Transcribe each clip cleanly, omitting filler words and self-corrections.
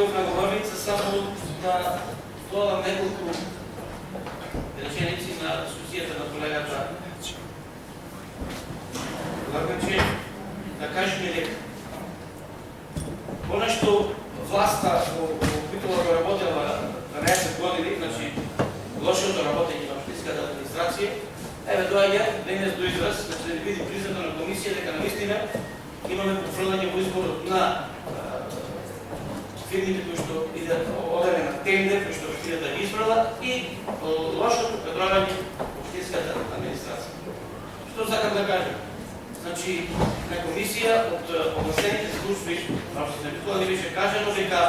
Билов на говорница, само да додам неколко реченици на дискусията на колегата Лърганче, да кажем ли понещо властта опитала да работила 12 години, значи лошото работење на общинската администрација, доаѓа денес до израз, да се види призната на комисија, дека наистина имаме пофрлање во изборот на фирмите кои што идат одене на тендер, кои што идат да ги избрала и лошото кадровање во общинската администрација. Што сакам да кажем? Значи, на комисија од огласените служби на Општина Битола ни беше кажано дека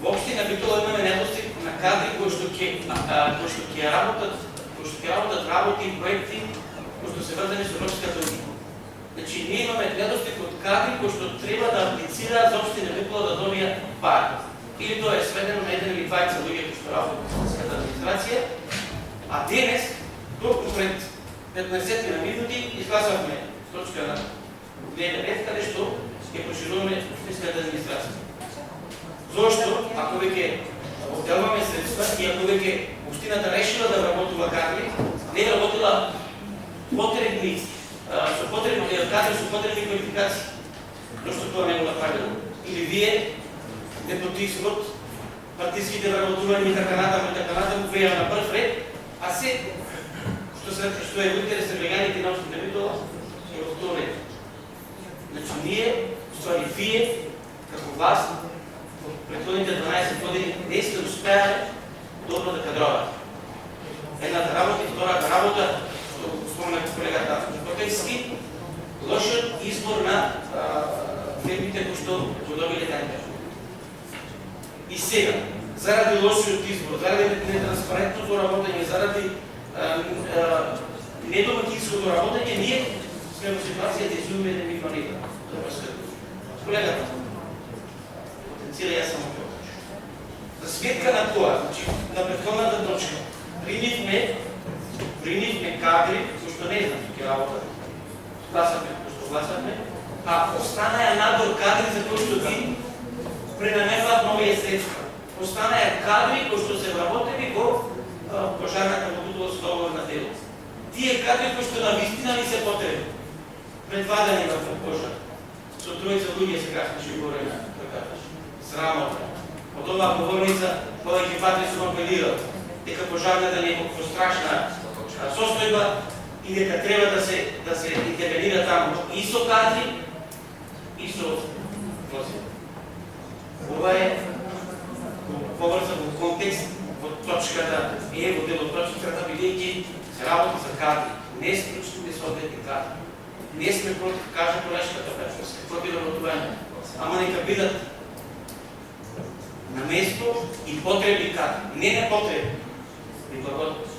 во Општина Битола имаме недостиг на кадри кои што ќе работат работи и проекти кои што се врзани со Европската унија. Значи, ние имаме недостиг од кадри кои што треба да аплицираат за Општина Битола да добијат пари. Или тоа е сведено на еден или двајца луѓе кои што работат во общинската администрација, а денес, толку пред 15 минути, изгласавме точка на дневен ред, каде што ќе прошируваме общинската администрација. Зошто, ако веќе отделваме средства и ако веќе общината решила да работува кадри, не работила потребни кадри со потребни квалификации. Зошто тоа не го направило? Или вие, непотизмот, партиските вработувања и така натаму веја на прв ред, а се што е во интерес на граѓаните на Општина Битола е во втор ред. Значи ние, ствари вие, како власт, во претходните 12 години не сте успеали добро да кадровате. Едната работа и втората работа, што го спомна колегата Котевски, лошиот избор на фирмите кои што го добиле тендер. И сега, заради лошиот избор, заради нетранспарентното работење, заради недомакинското работење, ние сме во ситуација да изгубиме 1 милион евра. Колегата, потенцира јас само тоа. За сметка на тоа, значи, на претходната точка, примивме кадри, кои што не знам ќе работат, гласавме, а останаја надвор кадри за кои што ги пренамерваат нови средства. Останаја кадри кои што се вработени во пожарната во Битолскиот договор на дело. Тие кадри кои што навистина ни се потребни, предвадени во пожар. Со тројца луѓе се кашнеше горена, така срамота. Од оваа говорница повеќе пати сум апелирал дека пожарната не е во страшна состојба и дека треба да се интервенира таму и со кадри и со возила. Ова е поврзано во контекст во точката, во делоточката, бидејќи се работи за кадри. Не сме соодветни кадри. Не сме против, кажа колешката, против работување. Ама нека бидат на место и потребни кадри. Не непотребни. Ви благодарам.